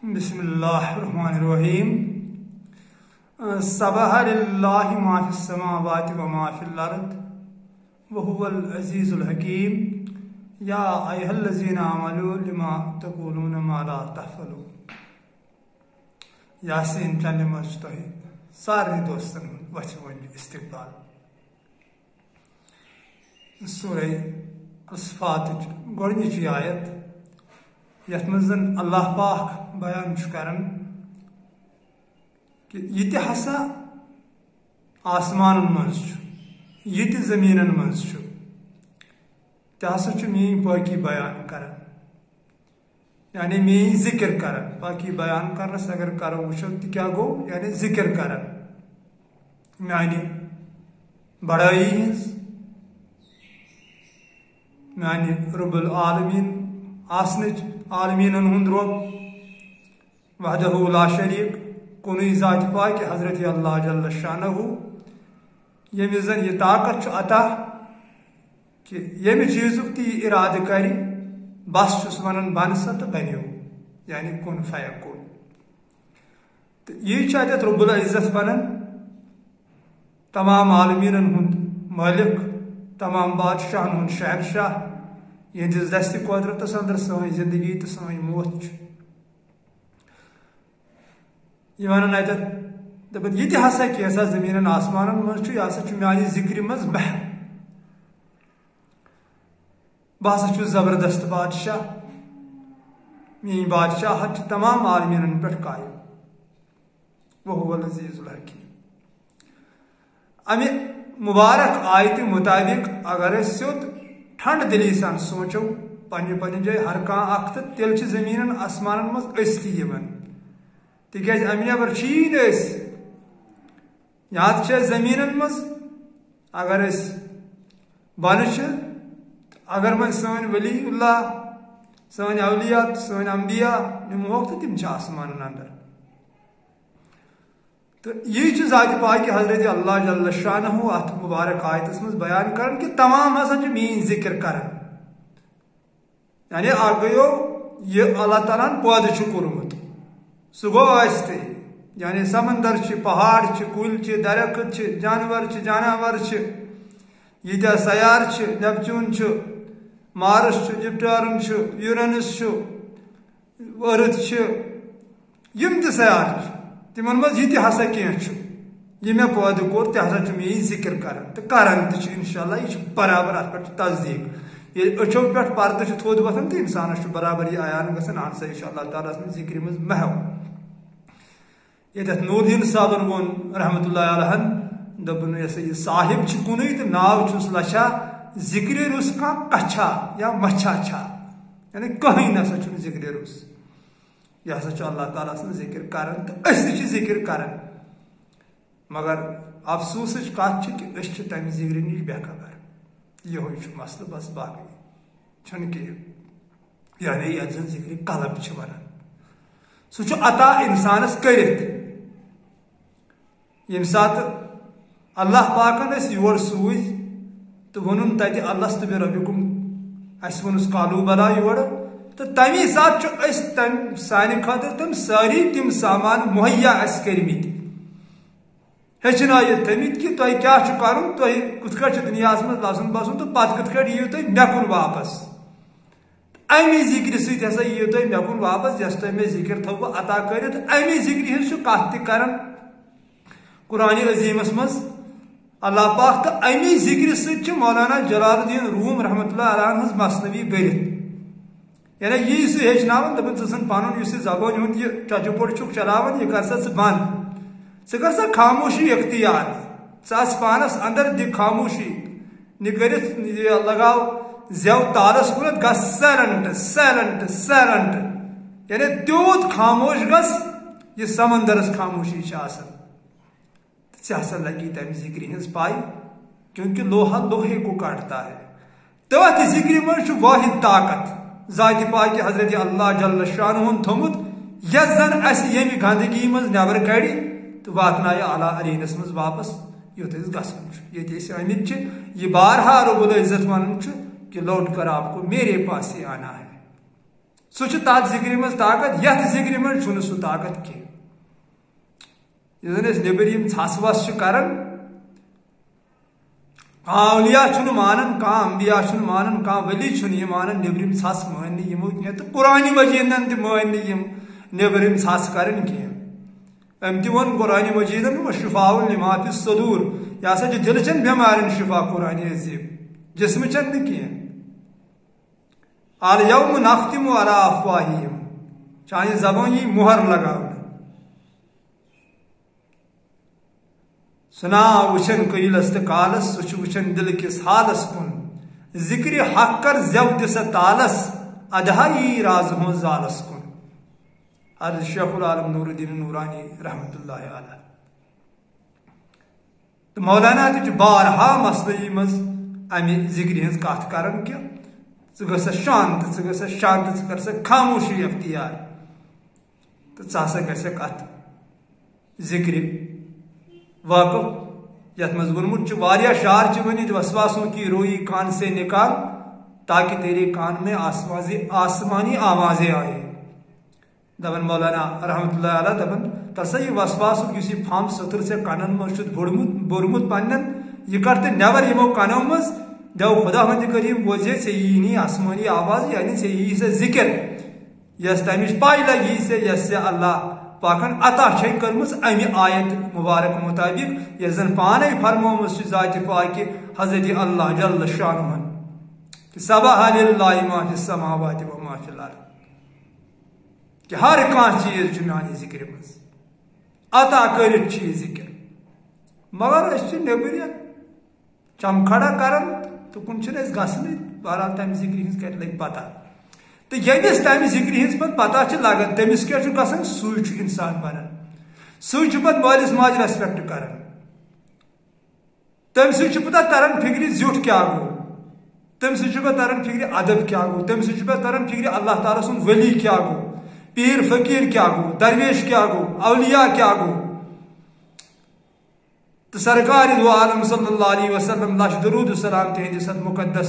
بسم اللہ الرحمن الرحیم سبح للہ ما فی السماوات وما فی الارض وهو العزیز الحکیم یا ایھا الذین آمنوا لما تقولون ما لا تفعلون یاسین چنہ مز تہ سارے دوستن وچھ ون استقبال سورہ الصفات گۄڈنِچ آیت یتھ منٛز اللہ پاک بیان کران کہ یہ ہسا آسمان مز یہ زمین مز ہسا میری پاکی بیان کران یعنی میری ذکر کران پاکی بیان کرنس اگر کرو وچھو تو کیا گو یعنی ذکر کران میانہ بڑائی ہز میانہ رب العالمین آسنچ عالمین ہند رب وحدہ لا شریک کنوی ذات پاک حضرت اللہ جل شانہ یمس زن یہ طاقت عطا کہ یم چیز تی ارادہ کر بس چھس ونان بن سا تو بنو یعنی کن فیکون تو یہ اتت رب العزت ونان تمام عالمین ہند مالک تمام بادشاہن ہند شہنشاہ یہندس دست قدرتس اندر سن زندگی تو سن موت یہ ونان اتت دپان یہ ہسا کیسا زمین آسمان مز یہ ہسا میانہ ذکر مز بہر بہ ہسا زبردست بادشاہ میری بادشاہت تمام عالمین پہ قائم وهو العزیز الحکیم امہ مبارک آیت مطابق اگر سیود ٹھنڈ دلی سان سوچو پنہ جائے ہر کھانا اخ تو تیل زمین آسمان مز ازتی تکیاز امہ نبر چی یا زمین مز اگر بن اگر من سن ولی اللہ سن اولیاء سن انبیاء نموک تو تم آسمان اندر تو یہ ذات پاک حضرت اللہ جل شانہ ات مبارک آیتس مز بیان کرن کہ تمام ہسا مین ذکر کرن یعنی گو یہ اللہ تعالیٰ پودہ کورمت سہ گو تے یعنی سمندر پہاڑ کل درخت جانور یہ سیار نیپچون مارس جپٹارن یورینس ارتھ یم تہ سیار تمن مز یہ ہسا کی مے پودہ کور تہ ہسا میری ذکر کران تو کران انشاء اللہ یہ برابر ات پہ تصدیق یہ اچھو پہ پردہ تھود وتھان تو انسانس برابر یہ عیان گھان اہن سا یہ اللہ تعالیٰ ذکر مز محو یت نور الدین صاحب وون رحمۃ اللہ علیہ دپن یہ صاحب کن تو ناو چھس لچھا ذکر رس کچھا یا مچھا چھا یعنی کہیں نسا ذکر رس یہ ہسا اللہ تعالیٰ سن ذکر کران تو اس ذکر کران مگر افسوس کت کہ اس تمہ ذکر نش بے خبر یہ مسئلہ بس باقی چھن کہ یعنی یت زن ذکر قلب ونان سہ عطا انسانس کرت یم سات اللہ پاکن یور سوز تو ون تتہ اللہ تب ربکم اس ونس قالو بلا یور تو تمی سات تم سانہ خاطر تم ساری تم سامان مہیا اس کرمت ہچنائت تمت کہ تہ کیا کرن تہ کت کٹ دنیا مز لسن بسن تو پتہ کت کٹ یو تہ مے کن واپس امی ذکر ست ہسا یو تہ مے کن واپس یس تہ مے ذکر تھو عطا کرت امی ذکر ہز کت تہ کران قرآن عظیمس مز اللہ پاک تو امی ذکر ست مولانا جلال الدین روم رحمۃ اللہ علیہ ہز مثنوی برت یعنی یہ سہ ہچنان دپان ژھن پن زبان ہند یہ ٹچہ پوٹ چھک چلاوان یہ کر سا بند کر سا خاموشی اختیار ثس پانس اندر د خاموشی نکرت لگاو زیو تالس کن گس سیلنٹ سیلنٹ سیلنٹ یعنی تیوت خاموش گس یہ سمندرس خاموشی ژٕ لگی تمہ ذکر ہز پائی کیونکہ لوہا لوہے کو کاٹتا ہے تتھ ذکر مز واحد طاقت ذات پاک حضرت اللہ جل شانہ تھومت یس زن اس یمہ گندگی مز نبر کڑ تو واتنائے اعلیٰ ارینس مز واپس یوت گھن یہ آمت یہ بارہا رب العزت ونان کہ لوٹ کر آپ کو میرے پاس ہی آنا ہے سہ تر ذکر مز طاقت یت ذکر مز سہ طاقت کی نبر ھس وس کران اولیاء مانان انبیاء مانان ولی یہ مانان نبرم ھس مان یمو کی تو قرآن مجیدن تہ مان نبرم ھس کرن کی ام تہ ون قرآن مجیدن شفاء لما فی الصدور یہ ہسا دل چن بیمارن شفا قرآن عظیم جسم چن کی الیوم نختم علی افواہہم چانہ زبان یہ مہر لگاؤ سنا وچن قیلس تو کالس سہ وچن دل کس حالس کن ذکر حق کر زو دس تالس ادہائی راز ہوں زالس کن حضرت شیخ العالم نور الدین نورانی رحمت اللہ علیہ تو مولانا تہ بارہا مسئلہ مز امہ ذکر ہز کت کران کہ ژٕ گژھکھ شانت ژٕ کر سا خاموشی اختیار تو ژٕ ہسا گژھکھ ات ذکر واقف یت مز ونمت واریاہ شعر ونت وسواسوں کی روئی کان سے نکال تاکہ تیرے کان میں آسمانی آوازیں آئے دپان مولانا رحمت اللہ علیہ دپان تسا یہ وسواسک اس پھم ستر سے کنن مز بورمت پنن یہ کر تو نیبر یمو کنو مز دو خدا مند کریم بوزے سے یہ نہیں آسمانی آواز یعنی سے یہ سے ذکر یس تمش پائی لگی سے یس سے اللہ پاکن عطا چھ کرمس امی آیت مبارک مطابق یہ زن پانے فرمومس ذات پاک حضرت اللہ جل شانہ کہ سبح للہ ما فی السماوات و ما فی الارض کہ ہر کان چیز میانہ ذکر مز عطا کرت چیز ذکر مگر اس نبر چمکھڑا کرن تو کن گھن بہرحال تمہ ذکر ہز کت لگ پتہ تو یمس تمہ ذکر ہز پتہ لگان تمس کیا گھان سہ انسان بنان سہ پہ مالس ماج ریسپیکٹ کران تم سہ پتہ تران فکر زیوٹھ کیا گو تم سہ پہ تران فکر ادب کیا گو تم سہ پہ تران فکر اللہ تعالیٰ سن ولی کیا گو پیر فقیر کیا گو درویش کیا گو اولیاء کیا گو تو سرکار دو عالم صلی اللہ علیہ وسلم لچ درود السلام تہندس مقدس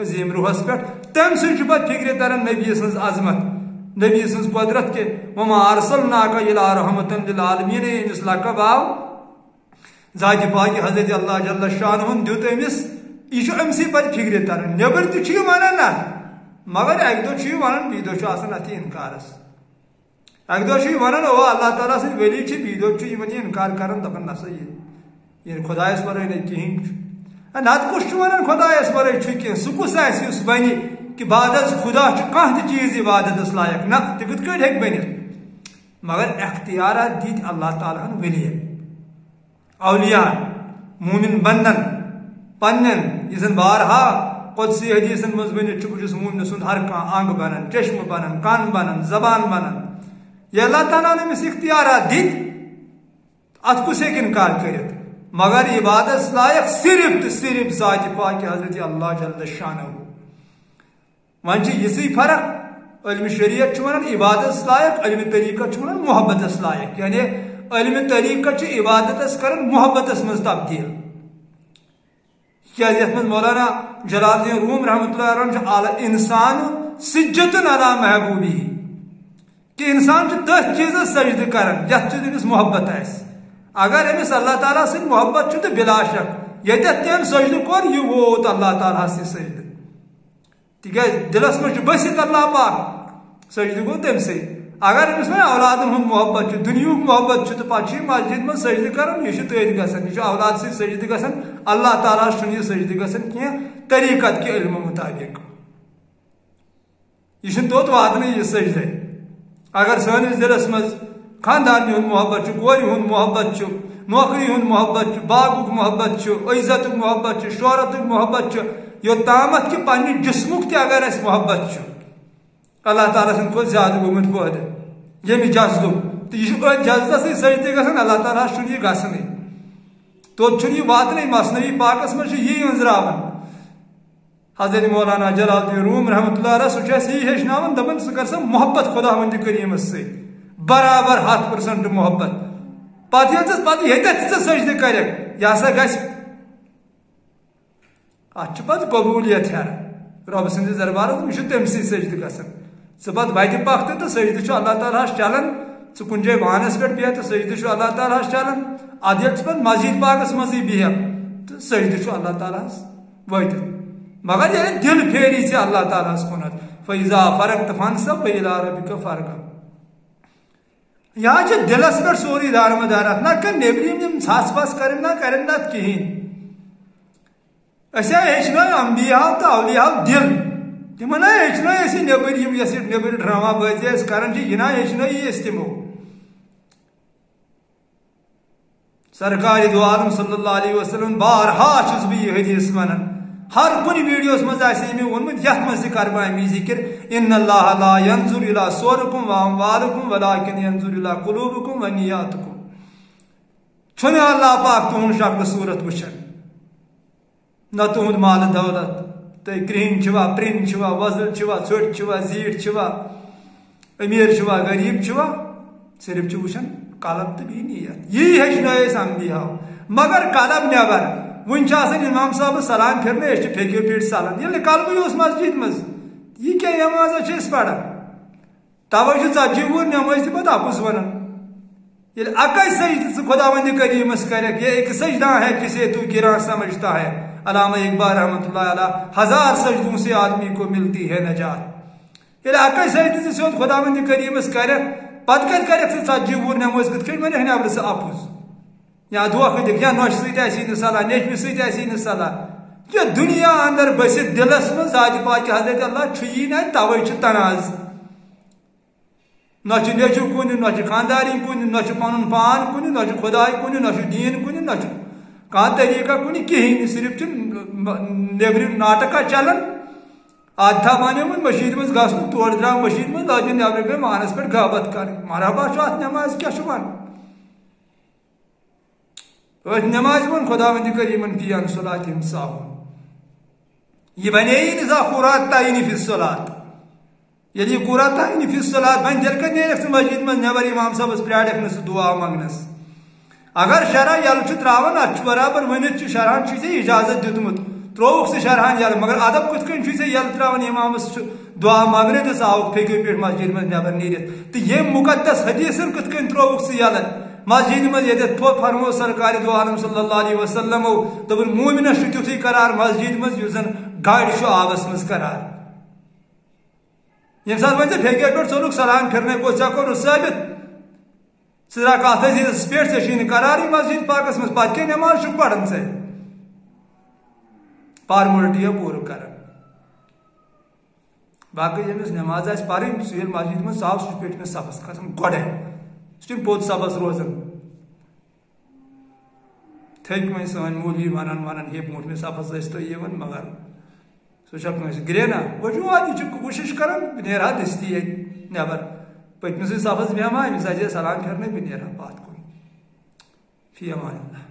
عظیم روحس پہ تم سہ پہ فکر تران نبی سن عظمت نبی سن قدرت کے وما ارسلناک الا رحمۃ للعالمین امس لقب آو ذات پاک حضرت اللہ جل شانہ دیت امس یہ امسی پہ فکر تران نبر تہ ونان نا مگر اک دہ ونان بی دہ آسان ات انکارس اک دہ ونان او اللہ تعالیٰ سن ولی بی دہ انکار کران دپان نسا یہ خدایس ورے نہ کہین نت کس ونان خدایس ورے کی سہ کس اس ونی کہ بعد خدا کھانا تہ چیز عبادت لائق نہ تہ کت کٹ ہیک بنت مگر اختیارات دت اللہ تعالیٰ ہن ولین اولیاء مومن بنن پنن یہ زن بارہا قدسی حدیثن مز ونت بس مومن سند ہر کان انگ بنن چشم بنن کان بنن زبان بنن یہ اللہ تعالیٰ نے امس اختیارات دت ات کس ہیک انکار کرت مگر عبادت لائق صرف تو صرف ذات پاک حضرت اللہ جل شانہ ون یہ فرق علم شریعت ونان عبادت لائق علم طریقت ونان محبت لائق یعنی علم طریقت عبادت کرن محبت مز تبدیل کیا یت مز مولانا جلال الدین روم رحمۃ اللہ علیہ اعلی انسان سجت علی محبوبی کہ انسان تس چیز سجدہ کران یت چیز محبت آس اگر امس اللہ تعالیٰ سن محبت تو بلا شک یہ تم سجدہ کور یہ ووت اللہ تعالیٰ سے سجدہ تیز دلس مجھ بسط اللہ پاک سجدہ گو تم سے اگر امس میں اولادن ہند محبت دنیا محبت تو پہ مسجد من سجدہ کران یہ تھی گھن یہ اولاد سی سجدہ گھن اللہ تعالیٰ یہ سجدہ گھن کی طریقت کے علم مطابق یہ توت واتن یہ سجدہ اگر سانس دلس مز خاندان ہند محبت کور ہند محبت نوکری ہند محبت باغ محبت عزت محبت شہرت محبت یوتامت کہ پنہ جسمک تہ اگر اس محبت اللہ تعالیٰ سن کھت زیادہ گومت پودٕ ییٚمہِ جذبُک تہٕ یہِ چھُ أتھۍ جذبس سۭتۍ سجدٕ گژھان اللہ تعالیٰ چھُنہٕ یہِ گژھنٕے توٚت چھُنہٕ یہِ واتنٕے مثنوی پاکس منٛز چھُ یی أنٛزراوان حضرت مولانا جلال الدین روم رحمۃ اللہ علیہ سہ چھُ اَسہِ یی ہیٚچھناوان دپان ژٕ کر سا محبت خۄداوندِ کریٖمس سۭتۍ برابر 100% محبت پتہٕ ییٚلہِ پتہٕ ییٚتٮ۪تھ ژٕ سجدٕ کرکھ یہِ ہسا گژھِ اتھ چھُ پتہٕ قبوٗلیت ہیران رۄبہٕ سٕنٛدِس دربارس یہِ چھُ تٔمۍ سٕے سجدٕ گژھان پتہ وتہ پخ تو سجدہ اللہ تعالیٰ چلان کن جائے وانس پہ بہت تو سجدہ اللہ تعالیٰ چلان اد پہ مسجد پاکس مزے بہت تو سجدہ اللہ تعالیٰ وت مگر یہ دل پھیری ے اللہ تعالیٰ کن فیضا فرق تو فنصب فیلا ربک فرق یہ دلس پہ سوری دارمدار نہ کر نیبرم ژھس پس کرن نہ کہین ہیچن انبیاء تو اولیاء دل تمہ ہیچن نیبر نیبر ڈرامہ بازی کران یہ ہیچن تمو سرکار دو عالم صلی اللہ علیہ وسلم بارہا چھس بہ یہ حدیث ونان ہر کن ویڈیوس مز آسے وونمت یت مز تہ کر بہ امی ذکر ان اللہ لا ينظر الى صورکم واموالکم ولکن ينظر الى قلوبکم ونیاتکم چھن اللہ پاک تہند شکل صورت وچھان نہ تہند مال دولت تھی کرہن چھوا پرن چھوا وزل چھوا ژھوٹ چھوا زیٹھ چھوا امیر چھوا غریب چھوا صرف چھ وچھان قلب تو بھی نیت یہ ہیچن انبیاء مگر قلب نبر ون امام صاحب سلام پھرنے ٹھیکو پیٹ سلام یل قلبی اس مسجد مز یہ کیا نماز پڑھان توے ژتجی وُہر نماز تہ پتہ اپز ونان یل اکے سجدہ خدا وند کریمس کرک یہ ایک سجدہ ہے جسے تو گراں سمجھتا ہے علامہ اقبال رحمۃ اللہ علیہ 1000 سجدوں سے آدمی کو ملتی ہے نجات یل اکے سجدہ سیود خدا وند کریمس کرک پتہ کت کرک ژتجی وُہر نماز کت کھڑ ونک نبر سہ اپز یا دھوکہ دکھ یا نوش سی نا صلاح نیچو سی نا صلاح یہ دنیا اندر بست دلس من ذات پاک حضرت اللہ چھی نا توے تناز نہ نیچو کن نہ خانداری کن نہ پن پان کن نہ خدا کن نہ دین کن نہ کھانا طریقہ کن کہین صرف نیبر ناٹکا چلان آدھا بنے مشید مز گھن تور درا مشید مز لجن نبر گئی مانس پہ غابت کر مرحبا ات نماز کیا ون نماز ون خدا وند کریمن فی ان صلاتہم ساہون یہ بنے نزا قرات تعین فی الصلاۃ یلی قرات تعین فی الصلاۃ بن تیل کر نیرک مسجد من نبر امام صاحب پریاڑک نس دعا منگنس اگر شرع یل تراون ات برابر ونت شرحان چیز اجازت دیتمت تروک سے شرحان یل مگر ادب کت کن چیز یل تراون امام دعا منگنے تو آوک پھیکو پہ مسجد من نبر نیرت تو یہ مقدس حدیث کت کن تروک سے یل مسجد مز یہ فرمو سرکار دو عالم صلی اللہ علیہ وسلم دپن مومنس تیتھے قرار مسجد مز یس زن گاڑی آبس مز قرار یم سات ون پھیکے پہ ژولک سلام پھرنے گو ژے کور ثابت ژٕ درٛاکھ اتھ حدیثس پٮ۪ٹھ ژےٚ چھی نہٕ قرارٕے مسجد پاکس مز پتہٕ کیٛاہ نماز چھُکھ پران ژٕ فارملٹی پوٗرٕ کران باقی ییٚمِس نماز آسہِ پرٕنۍ سُہ ییٚلہِ مسجد مز ژاو سُہ چھُ پٔتمِس صفس کھسان گۄڈے سُہ چھُنہٕ پوٚت صفس روزان تھٔکۍ وۄنۍ سٲنۍ مولوی ونان ہے برونٛٹھمِس صفس ٲسۍ تُہۍ یِوان مگر سُہ چھا کٲنٛسہِ گرے نا وجوہات یہِ چھُ کوٗشش کران بہٕ نیرٕ ہا دٔستی ییٚتہِ نٮ۪بر پٔتمِسٕے صفس بیٚہمہٕ ہا أمِس آسہِ ہے سلام پھِرنے بہٕ نیرٕ ہا پتھ کُن فی امان اللہ.